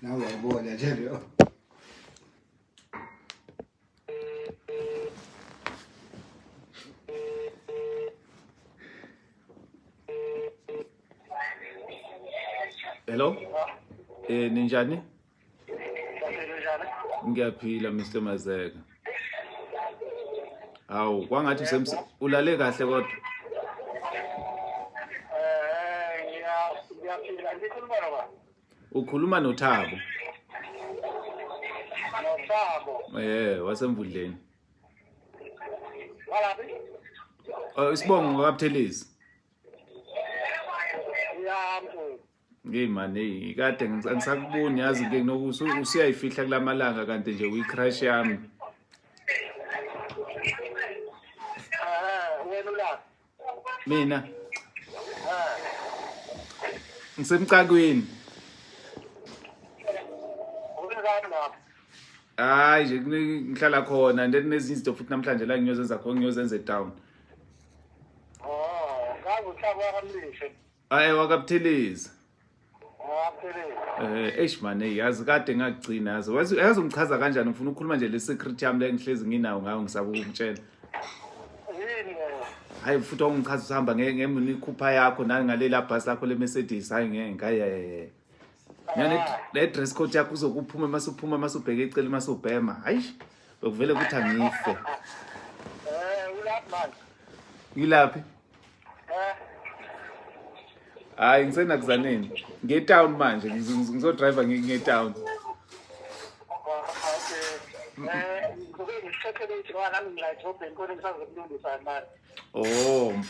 nawe uyayibona nje leyo. Hello? Ninjani? Ngiyaphila Mr. Mazeka. Awu, kwangathi ulale kahle kodwa. Ngiyaphila ngikhuluma noba. Ukhuluma noThabo. Nothabo. Wasemvudleni. Walaphi? Isibongo kaButhelezi. Yambo. Ngimane kade ngisakuboni yazi ke nokuthi usiyayifihla kulamalanga kanti nje uyicrash yami. Wena ulaphi? Mina. Ngisemcakweni. Ubenzayo lapha? Hayi nje ngihlala khona ndenezinye izinto futhi namhlanje la ngiyozenza khona ngiyozenza eTown. Ngabe uhlaba wakamlishe? WakaButhelezi. Wakamlishe. Man yazi kade ngagcina yazi umchaza kanjani ngifuna ukukhuluma nje le secret yami la engihlezi nginawo ngayo ngisaba ukutshela. Yini? Hayi futhi ungichaza usihamba ngemini ikhupha yakho nangalela bus lakho le Mercedes hayi ngeke ngaye. Le dress code yakho uzokuphuma masubheke ecele masubhema. Hayi bekuvele ukuthi angife. Ulaphi manje? Ngilaphi? Hayi ngisenakuzaneni. Nge-town manje ngizodriver nge-town.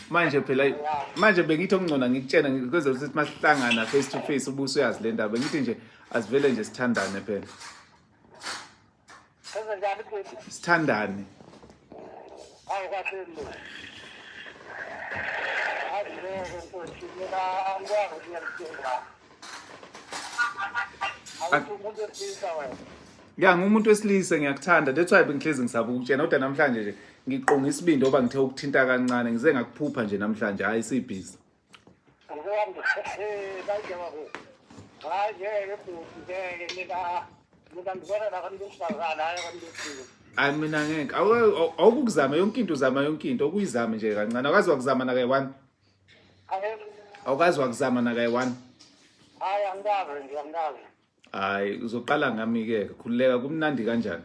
Manje phela manje bengithi okungcona ngikutshena ngikwenza ukuthi masihlangana face to face ubuso uyazi le ndaba bengithi nje asivele nje sithandane phela. Sithandane. Hayi kahle. Ya ngumuntu wesilisa ngiyakuthanda that's why bengihlezi ngisaba ukutshena kodwa namhlanje nje ngiqonga isibindi oba ngithe ukuthinta kancane ngize ngakuphupha nje namhlanje hayi sibhizi. Hayi mina ngeke awukuzama yonke into uzama yonke into okuyizama nje kancane akazi wakuzama na kayi1. Awukazi wakuzama na kayi1. Hayi angazi nje angazi. Hayi uzoqala ngami ke khulileka kumnandi kanjani?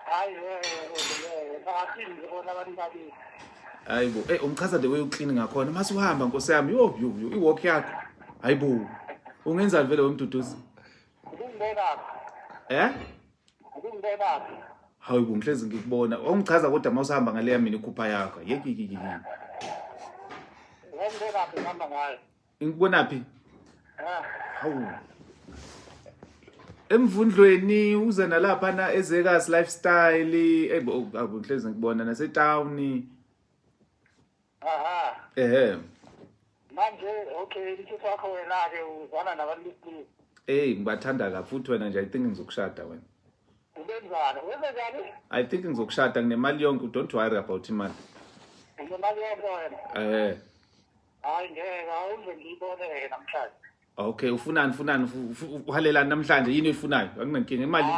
Hayi bathini bona abantu bathi. Hayibo umchaza the way uclean ngakhona mase uhamba Nkosi yami yo iwalk yakho. Hayibo ungenza vele wemduduzi. Ngibona. Ngibona. Hayibo ngihlezi ngikubona ungichaza kodwa mawusihamba ngale yami ikhupha yakho yekiki. Ngibona ngihamba ngayo. Ngikubona phi? Hawu. Emvundlweni uze nalapha na Ezekas lifestyle ngihlezi ngikubona naseTown. Manje okay into yakho wena ke uzwana nabantu ngibathanda kakhulu futhi wena nje I think ngizokushada wena. Ubenzani? Wenzani? I think ngizokushada nginemali yonke don't worry about imali. Nginemali yonke wena? Hayi ngeke awuze ngibone namhlanje. Okay ufunani uhalelani namhlanje yini oyifunayo akunankinga imali.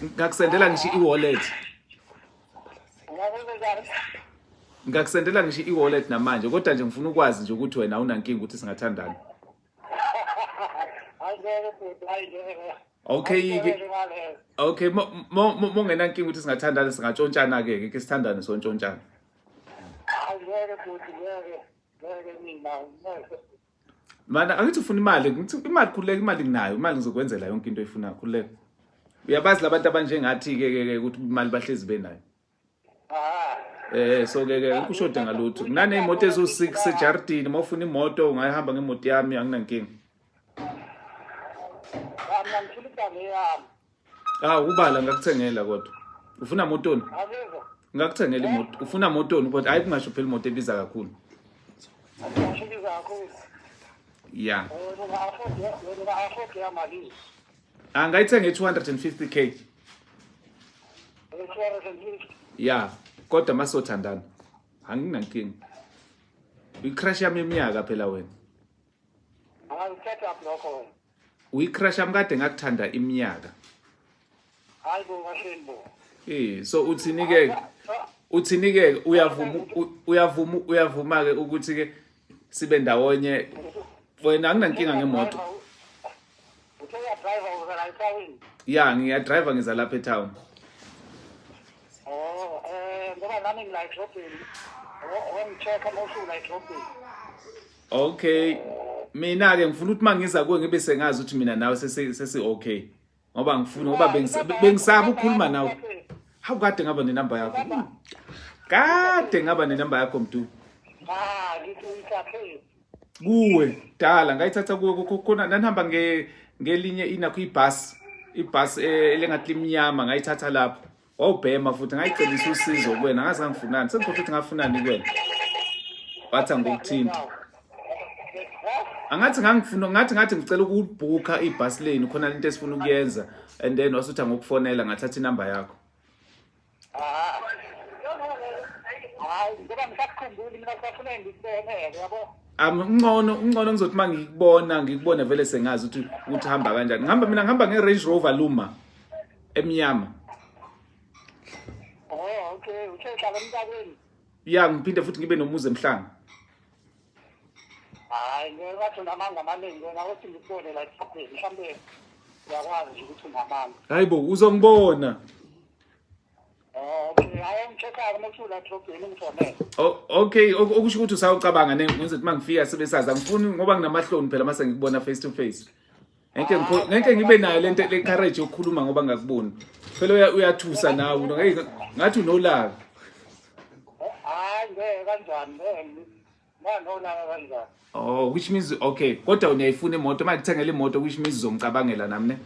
Ngakusendela ngisho i-wallet. Ngakusendela ngisho i-wallet namanje kodwa nje ngifuna ukwazi nje ukuthi wena awunankinga ukuthi singathandana. Okay mongenankinga ukuthi singathandana singatshontshana ke sithandane sontshontshana. Mana angithi ufuna imali ngithi imali khuleka imali nginayo imali ngizokwenzela yonke into oyifunayo khuleka. Uyabazi labantu abanjengani ke ukuthi imali bahlezi benayo. So ke ukushoda ngalutho kunane imoto ezo6 sejardini mawufuna imoto ungahamba ngemoto yami anginankinga. Ubala ngakuthengela kodwa ufuna motoni ngakuthengela imoto ufuna motoni but hayi kungasho phela imoto ebiza kakhulu. Yeah. Angayithenga 250k. Yeah, kodwa masothandana. Anginankinga. Icrash yami eminyaka phela wena. Awuthetha lokho wena. Uyicrush am kade ngakuthanda iminyaka. Hayi bo kaShenbo. So uthini ke uyavuma ke ukuthi ke sibe ndawonye wena anginankinga ngemoto. Uthe driver uzala eTawini. Ya ngiyadrive ngiza lapha eTown. Ngoba nami ngila edrobheni. Ngiceka mawusula edrobheni. Okay. Mina ke ngifuna ukuthi mangiza kuwe ngibe sengazi ukuthi mina nawe sesi okay. Ngoba ngifuna ngoba bengisaba ukukhuluma nawe. Hawu kade ngaba nenamba yakho. Kade ngaba nenamba yakho mntu. Ngithi uyithathe. Kuwe dala ngayithatha kuwe khona nanihamba ngelinye inakho ibus elengathi limnyama ngayithatha lapho. Wawubhema futhi ngayicelisa usizo kuwena ngaze ngifunani sengikho ukuthi ngafunani kuwena. Wathi ngokuthini? Angathi ngathi ngicela ukubhuka ibus lane khona into esifuna ukuyenza and then wasuthi ngokufonela ngathatha inamba yakho. Ngoba ngisakukhumbula mina kusafuna ngikubonele yabo. Ungcono ngizothi ngikubona vele sengazi ukuthi hamba kanjani. Ngihamba nge-Range Rover Luma emnyama. Okay, uhlala emntakweni. Ya ngiphinde futhi ngibe nomuzi emhlanga. Hayi ngathi unamanga amaningi wena uthi ngikubone la eThekwini mhlambe uyakwazi ukuthi unamanga. Hayibo uzongibona. Okay, hayi ngiceka mawusula eThekwini ngifonele. Okay, okusho ukuthi usawucabanga ngenze ukuthi mangifika sebesazi angifuni ngoba nginamahloni phela mase ngikubona face to face. Ngeke ngibe nayo lento le courage yokukhuluma ngoba ngakuboni. Phela uyathusa nawe ngathi unolaka. Hayi ngeke kanjani nolaka kanjani. Which means okay kodwa uyayifuna imoto manje kuthengela imoto which means uzongicabangela nami ne.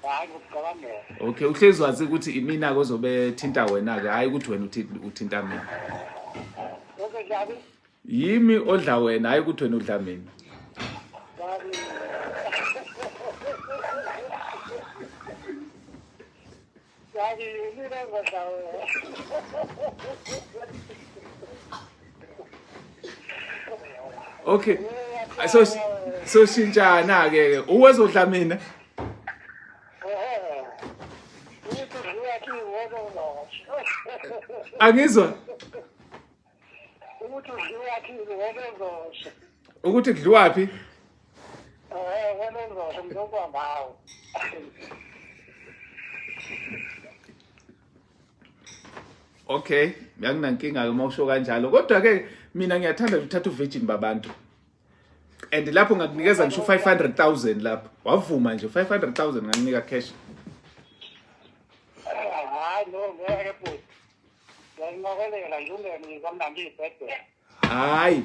Hayi ngicabangela. Okay uhlezi wazi ukuthi imina kozobe thinta wena ke hayi ukuthi wena uthinta mina. Okay njani? Yimi odla wena hayi ukuthi wena udla mina. Okay so shintsana ke uwezodla mina. Angizwa ukuthi kudliwa phi? Okay, ngiyanginankinga mawusho kanjalo. Kodwa ke mina ngiyathanda ukuthatha uvirgin babantu. And lapho ngakunikeza ngisho 500,000 lapho. Wavuma nje 500,000 ngakunika cash. Hayi.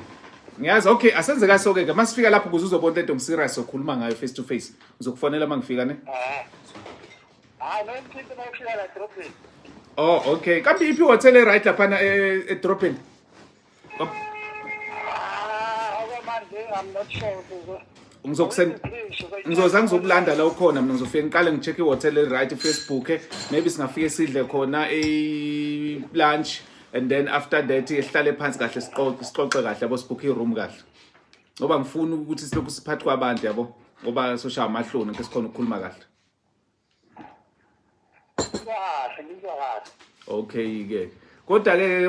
Ngiyazi okay asenze kasoke ke masifika lapho kuze uzobona lento ngiserious sokhuluma ngayo face to face. Ngizokufonela mangifika ne. Hayi ngithi mawufika la edrobheni. Okay. Kambe iphi hotel right lapha edrobheni? I'm not sure. Ngizokulanda la ukhona mina ngizofika ngiqale ngicheck ihotel right Facebook maybe singafike sidle khona lunch and then after that sihlale phansi kahle sixoxe kahle yabo sibook iroom kahle ngoba ngifuna ukuthi silokhu siphathi kwabantu yabo ngoba soshaya amahloni nke sikhona ukukhuluma kahle. Okay ke kodwa ke